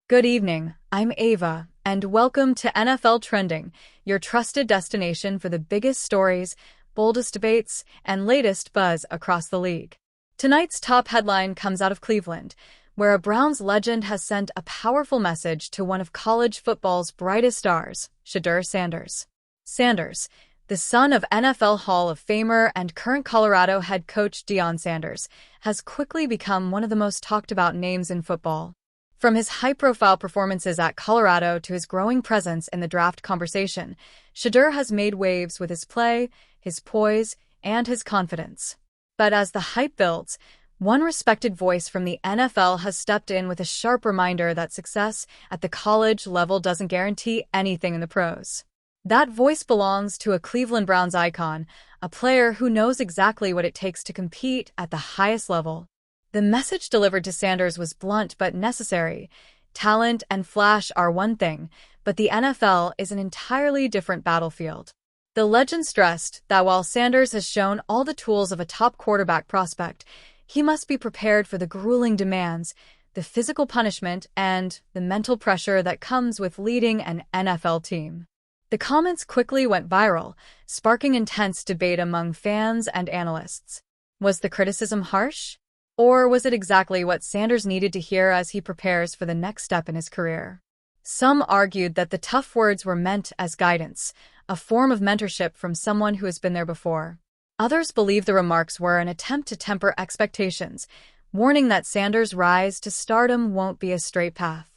Good evening, I'm Ava, and welcome to NFL Trending, your trusted destination for the biggest stories, boldest debates, and latest buzz across the league. Tonight's top headline comes out of Cleveland, where a Browns legend has sent a powerful message to one of college football's brightest stars, Shedeur Sanders. Sanders, the son of NFL Hall of Famer and current Colorado head coach Deion Sanders, has quickly become one of the most talked about names in football. From his high-profile performances at Colorado to his growing presence in the draft conversation, Shedeur has made waves with his play, his poise, and his confidence. But as the hype builds, one respected voice from the NFL has stepped in with a sharp reminder that success at the college level doesn't guarantee anything in the pros. That voice belongs to a Cleveland Browns icon, a player who knows exactly what it takes to compete at the highest level. The message delivered to Sanders was blunt but necessary. Talent and flash are one thing, but the NFL is an entirely different battlefield. The legend stressed that while Sanders has shown all the tools of a top quarterback prospect, he must be prepared for the grueling demands, the physical punishment, and the mental pressure that comes with leading an NFL team. The comments quickly went viral, sparking intense debate among fans and analysts. Was the criticism harsh? Or was it exactly what Sanders needed to hear as he prepares for the next step in his career? Some argued that the tough words were meant as guidance, a form of mentorship from someone who has been there before. Others believed the remarks were an attempt to temper expectations, warning that Sanders' rise to stardom won't be a straight path.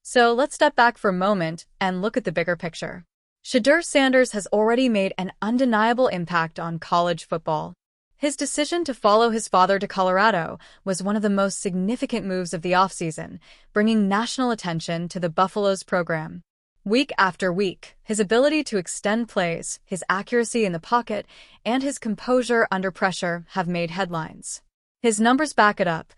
So let's step back for a moment and look at the bigger picture. Shedeur Sanders has already made an undeniable impact on college football. His decision to follow his father to Colorado was one of the most significant moves of the offseason, bringing national attention to the Buffaloes program. Week after week, his ability to extend plays, his accuracy in the pocket, and his composure under pressure have made headlines. His numbers back it up.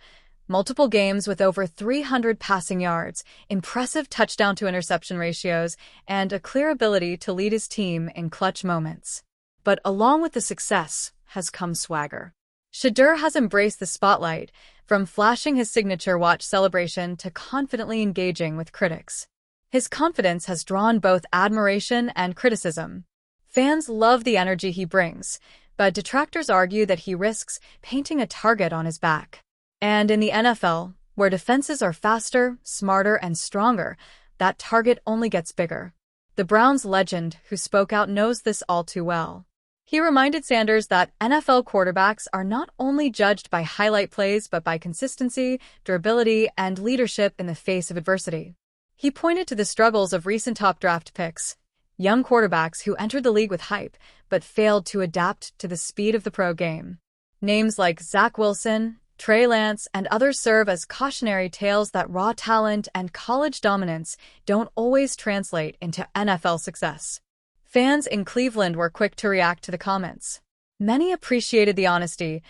Multiple games with over 300 passing yards, impressive touchdown-to-interception ratios, and a clear ability to lead his team in clutch moments. But along with the success has come swagger. Shedeur has embraced the spotlight, from flashing his signature watch celebration to confidently engaging with critics. His confidence has drawn both admiration and criticism. Fans love the energy he brings, but detractors argue that he risks painting a target on his back. And in the NFL, where defenses are faster, smarter, and stronger, that target only gets bigger. The Browns legend who spoke out knows this all too well. He reminded Sanders that NFL quarterbacks are not only judged by highlight plays but by consistency, durability, and leadership in the face of adversity. He pointed to the struggles of recent top draft picks, young quarterbacks who entered the league with hype but failed to adapt to the speed of the pro game. Names like Zach Wilson, Trey Lance, and others serve as cautionary tales that raw talent and college dominance don't always translate into NFL success. Fans in Cleveland were quick to react to the comments. Many appreciated the honesty,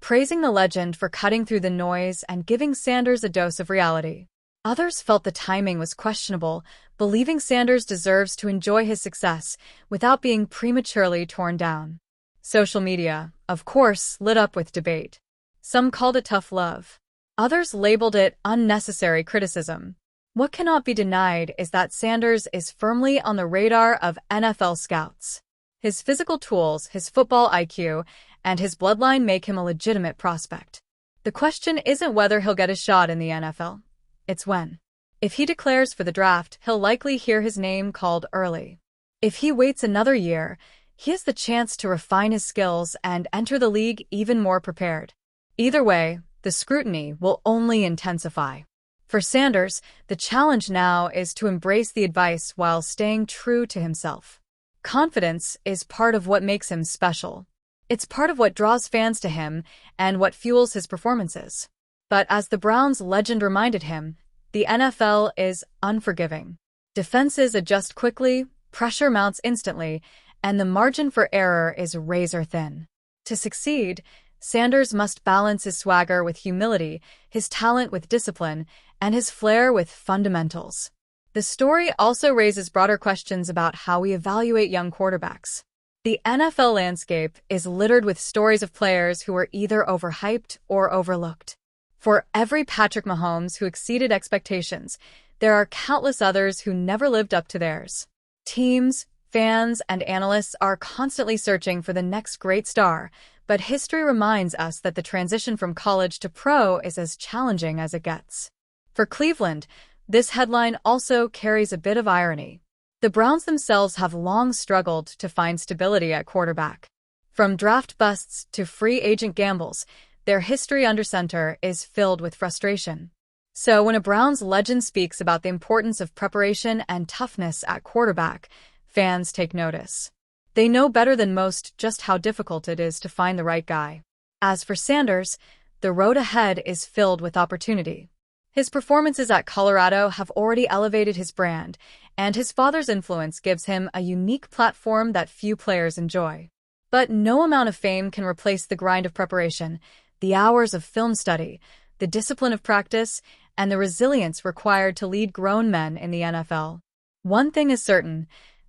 praising the legend for cutting through the noise and giving Sanders a dose of reality. Others felt the timing was questionable, believing Sanders deserves to enjoy his success without being prematurely torn down. Social media, of course, lit up with debate. Some called it tough love. Others labeled it unnecessary criticism. What cannot be denied is that Sanders is firmly on the radar of NFL scouts. His physical tools, his football IQ, and his bloodline make him a legitimate prospect. The question isn't whether he'll get a shot in the NFL. It's when. If he declares for the draft, he'll likely hear his name called early. If he waits another year, he has the chance to refine his skills and enter the league even more prepared. Either way, the scrutiny will only intensify. For Sanders, the challenge now is to embrace the advice while staying true to himself. Confidence is part of what makes him special. It's part of what draws fans to him and what fuels his performances. But as the Browns legend reminded him, the NFL is unforgiving. Defenses adjust quickly, pressure mounts instantly, and the margin for error is razor thin. To succeed, Sanders must balance his swagger with humility, his talent with discipline, and his flair with fundamentals. The story also raises broader questions about how we evaluate young quarterbacks. The NFL landscape is littered with stories of players who were either overhyped or overlooked. For every Patrick Mahomes who exceeded expectations, there are countless others who never lived up to theirs. Teams, fans, and analysts are constantly searching for the next great star, but history reminds us that the transition from college to pro is as challenging as it gets. For Cleveland, this headline also carries a bit of irony. The Browns themselves have long struggled to find stability at quarterback. From draft busts to free agent gambles, their history under center is filled with frustration. So when a Browns legend speaks about the importance of preparation and toughness at quarterback, fans take notice. They know better than most just how difficult it is to find the right guy. As for Sanders, the road ahead is filled with opportunity. His performances at Colorado have already elevated his brand, and his father's influence gives him a unique platform that few players enjoy. But no amount of fame can replace the grind of preparation, the hours of film study, the discipline of practice, and the resilience required to lead grown men in the NFL. One thing is certain,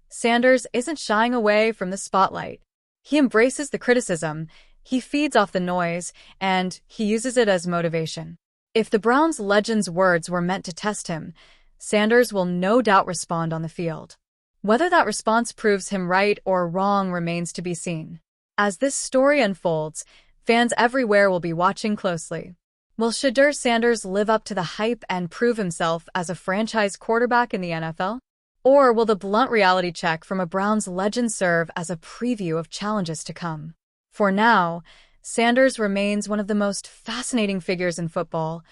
Sanders isn't shying away from the spotlight. He embraces the criticism, he feeds off the noise, and he uses it as motivation. If the Browns' legend's words were meant to test him, Sanders will no doubt respond on the field. Whether that response proves him right or wrong remains to be seen. As this story unfolds, fans everywhere will be watching closely. Will Shedeur Sanders live up to the hype and prove himself as a franchise quarterback in the NFL? Or will the blunt reality check from a Browns legend serve as a preview of challenges to come? For now, Sanders remains one of the most fascinating figures in football,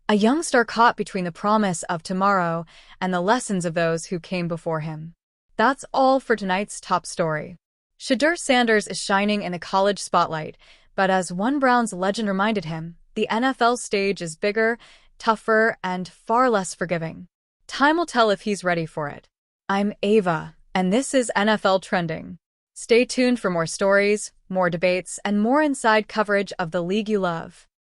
a young star caught between the promise of tomorrow and the lessons of those who came before him. That's all for tonight's top story. Shedeur Sanders is shining in the college spotlight, but as one Browns legend reminded him, the NFL stage is bigger, tougher, and far less forgiving. Time will tell if he's ready for it. I'm Ava, and this is NFL Trending. Stay tuned for more stories, more debates, and more inside coverage of the league you love.